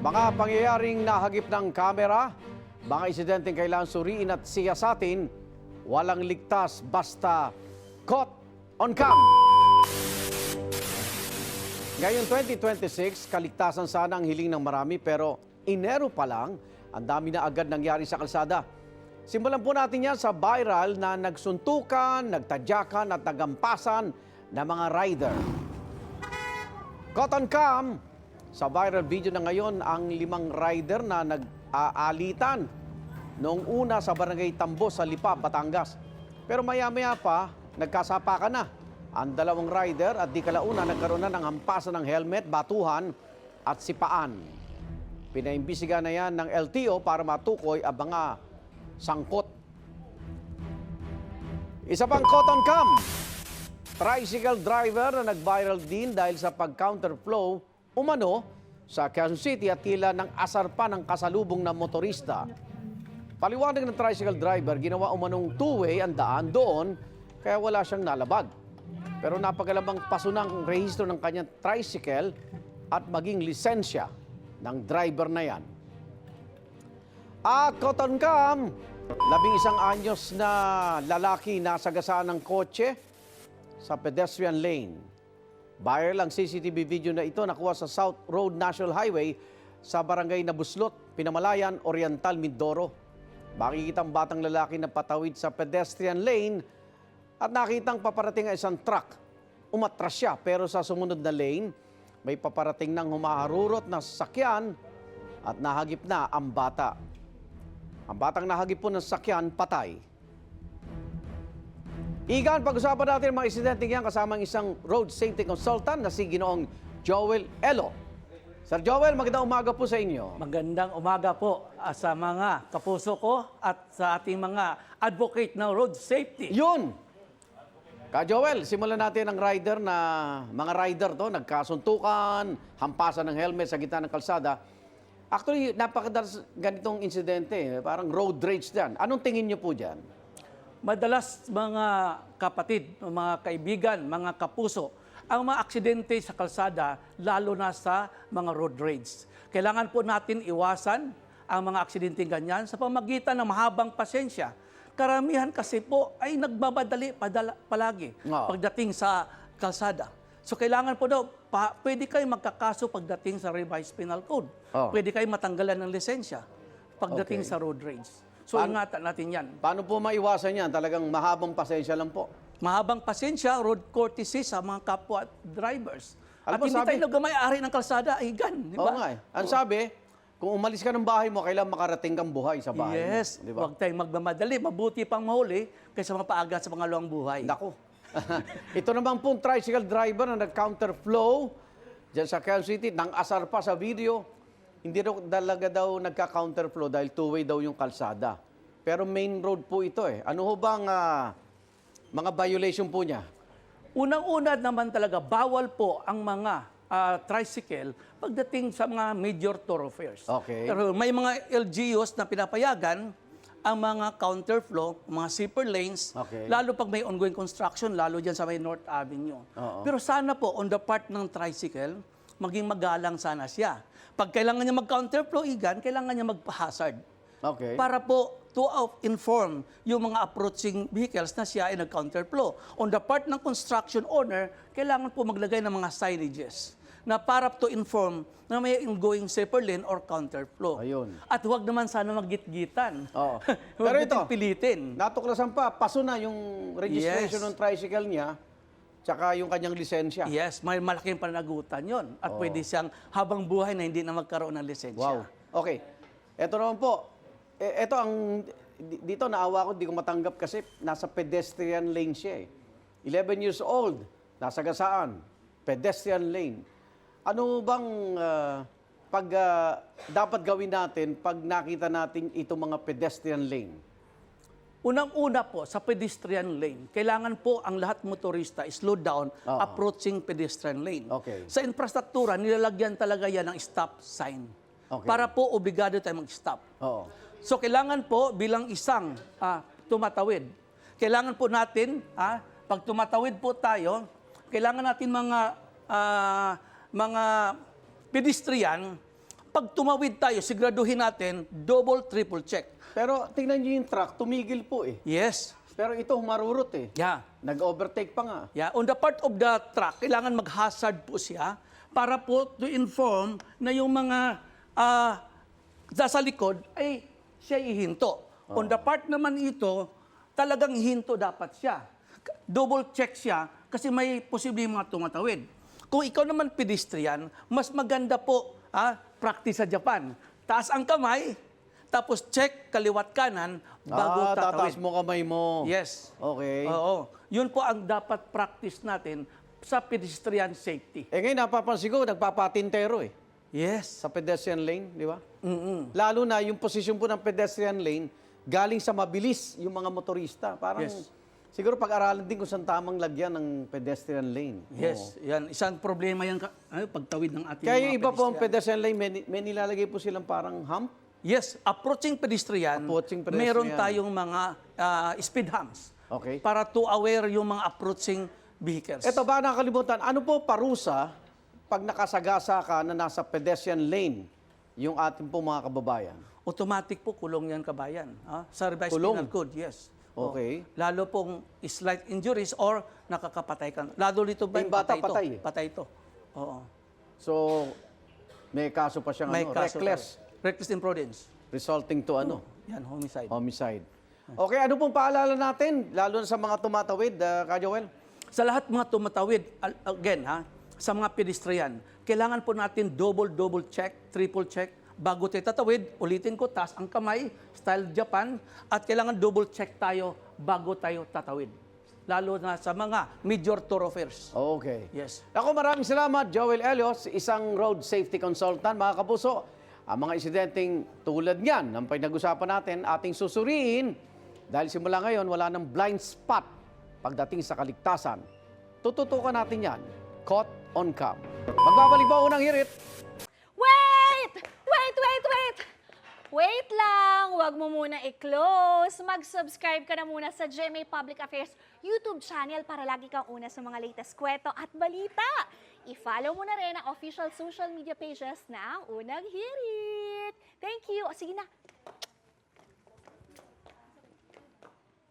Mga pangyayaring nahagip ng kamera, mga insidenteng kailangan suriin at siyasatin, walang ligtas basta caught on cam. Ngayon 2026, kaligtasan sana ang hiling ng marami pero Enero pa lang, ang dami na agad nangyari sa kalsada. Simulan po natin yan sa viral na nagsuntukan, nagtadyakan at nagampasan na mga rider. Caught on cam. Sa viral video na ngayon, ang 5 rider na nag-aalitan noong una sa Barangay Tambo sa Lipa, Batangas. Pero maya-maya pa, nagkasapakan na. Ang 2 rider at di kalauna nagkaroon na ng hampasan ng helmet, batuhan at sipaan. Pinaimbisiga na yan ng LTO para matukoy ang mga sangkot. Isa pang caught on cam. Tricycle driver na nag-viral din dahil sa pag-counterflow umano sa Quezon City at tila ng asar pa ng kasalubong na motorista. Paliwanag ng tricycle driver, ginawa umanong two-way ang daan doon kaya wala siyang nalabag. Pero napagalabang paso ng rehistro ng kanyang tricycle at maging lisensya ng driver na yan. At caught on cam, 11 anyos na lalaki nasagasaan ng kotse sa pedestrian lane. Viral ang CCTV video na ito nakuha sa South Road National Highway sa barangay Nabuslot, Pinamalayan, Oriental, Mindoro. Makikita ang batang lalaki na patawid sa pedestrian lane at nakitang paparating ang isang truck. Umatras siya pero sa sumunod na lane, may paparating ng humaharurot na sasakyan at nahagip na ang bata. Ang batang nahagip po ng sasakyan, patay. Igan, pag-usapan natin ang mga insidenteng yan kasama ang isang road safety consultant na si Ginoong Joel Elo. Sir Joel, magandang umaga po sa inyo. Magandang umaga po sa mga kapuso ko at sa ating mga advocate ng road safety. Yun! Ka Joel, simulan natin ang rider na mga rider to, nagkasuntukan, hampasan ng helmet sa gitna ng kalsada. Actually, napakadalas ganitong insidente, parang road rage dyan. Anong tingin niyo po dyan? Madalas mga kapatid, mga kaibigan, mga kapuso, ang mga aksidente sa kalsada, lalo na sa mga road rage. Kailangan po natin iwasan ang mga aksidente ganyan sa pamagitan ng mahabang pasensya. Karamihan kasi po ay nagmamadali palagi pagdating sa kalsada. So kailangan po daw, pwede kayo magkakaso pagdating sa revised penal code. Pwede kayo matanggalan ng lisensya pagdating sa road rage. So ingatan natin yan. Paano po maiwasan yan? Talagang mahabang pasensya lang po. Mahabang pasensya, road courtesy sa mga kapwa drivers. Alam At mo, hindi sabi- tayo nagmamay-ari ng kalsada, Igan. Di Oo ba? nga eh. Ang sabi, kung umalis ka ng bahay mo, kailangan makarating kang buhay sa bahay Yes, mo. Di ba? huwag tayong magmamadali. Mabuti pang mahuli kaysa mapaaga sa pangalawang buhay. Nako. Ito naman pong tricycle driver na nag-counterflow dyan sa Quezon City, nang asar pa sa video. Hindi talaga daw nagka-counterflow dahil two-way daw yung kalsada. Pero main road po ito eh. Ano ho bang mga violation po niya? Unang-una naman talaga, bawal po ang mga tricycle pagdating sa mga major thoroughfares. Okay. Pero may mga LGUs na pinapayagan ang mga counterflow, mga zipper lanes, Okay. lalo pag may ongoing construction, lalo dyan sa may North Avenue. Oo. Pero sana po, on the part ng tricycle, maging magalang sana siya. Pag kailangan niya mag-counterflow, Igan, kailangan niya magpa-hazard. Okay. Para po to inform yung mga approaching vehicles na siya ay nag-counterflow. On the part ng construction owner, kailangan po maglagay ng mga signages na para to inform na may ongoing zipper lane or counterflow. Ayun. At huwag naman sana maggit-gitan. Oo. Huwag Pero ito, natin pilitin. natuklasan pa, paso na yung registration Yes. ng tricycle niya, tsaka yung kanyang lisensya. Yes, may malaking pananagutan yon. At pwede siyang habang buhay na hindi na magkaroon ng Wow. lisensya. Okay. Ito naman po. Ito ang, dito naawa ko, di ko matanggap kasi nasa pedestrian lane siya eh. 11 years old, nasa gasaan, pedestrian lane. Ano bang dapat gawin natin pag nakita natin itong mga pedestrian lane? Unang-una po, sa pedestrian lane, kailangan po ang lahat motorista slow down approaching pedestrian lane. Okay. Sa infrastruktura, nilalagyan talaga yan ng stop sign. Okay. Para po obligado tayo mag-stop. Oo. So kailangan po bilang isang tumatawid, kailangan po natin, pag tumatawid po tayo, kailangan natin mga pedestrian Pag tumawid tayo, siguraduhin natin, double, triple check. Pero tingnan nyo yung truck, tumigil po eh. Yes. Pero ito humarurot eh. Yeah. Nag-overtake pa nga. Yeah. On the part of the truck, kailangan mag-hazard po siya para po to inform na yung mga nasa likod ay siya ihinto. On the part naman ito, talagang hinto dapat siya. Double check siya kasi may posibleng mga tumatawid. Kung ikaw naman pedestrian, mas maganda po practice sa Japan. Taas ang kamay, tapos check kaliwat kanan bago tatawid. Tataas mo kamay mo. Yes. Okay. Oo. Yun po ang dapat practice natin sa pedestrian safety. Eh ngayon napapansin ko, nagpapatintero eh. Yes. Sa pedestrian lane, di ba? Lalo na yung posisyon po ng pedestrian lane, galing sa mabilis yung mga motorista. Parang Yes. siguro pag-aralan din kung saan tamang lagyan ng pedestrian lane. Yes. Yan. Isang problema yan, pagtawid ng ating Kaya mga yung iba po ang pedestrian. pedestrian lane, may nilalagay po silang parang hump. Yes. Approaching pedestrian, Approaching pedestrian. meron tayong mga speed humps. Okay. Para to aware yung mga approaching vehicles. Ito ba nakalimutan, ano po parusa pag nakasagasa ka na nasa pedestrian lane yung ating po mga kababayan? Automatic po kulong yan, kabayan. Sa revised Kulong? penal code, yes. Okay. Lalo pong slight injuries or nakakapatay ka. Lalo dito ba Yung bata, patay eh. Patay ito. Oo. So, may kaso pa siyang May kaso reckless, tayo. Reckless imprudence. resulting to Yan, homicide. homicide. Okay, ano pong paalala natin, lalo na sa mga tumatawid, Ka Joel? Sa lahat mga tumatawid, again, sa mga pedestrian, kailangan po natin double check, triple check, bago tayo tatawid, ulitin ko, taas ang kamay, style Japan, at kailangan double check tayo bago tayo tatawid. Lalo na sa mga major thoroughfares. Okay. Yes. Ako, maraming salamat, Joel Elios, isang road safety consultant. Mga kapuso, ang mga insidenteng tulad niyan, ang pinag-usapan natin, ating susuriin, dahil simula ngayon, wala nang blind spot pagdating sa kaligtasan. Tututukan natin yan, caught on cam. Magbabalik po unang hirit. Wait! Wait lang! Huwag mo muna i-close. Mag-subscribe ka na muna sa GMA Public Affairs YouTube channel para lagi kang una sa mga latest kwento at balita. I-follow mo na rin ang official social media pages ng Unang Hirit. Thank you. O sige na,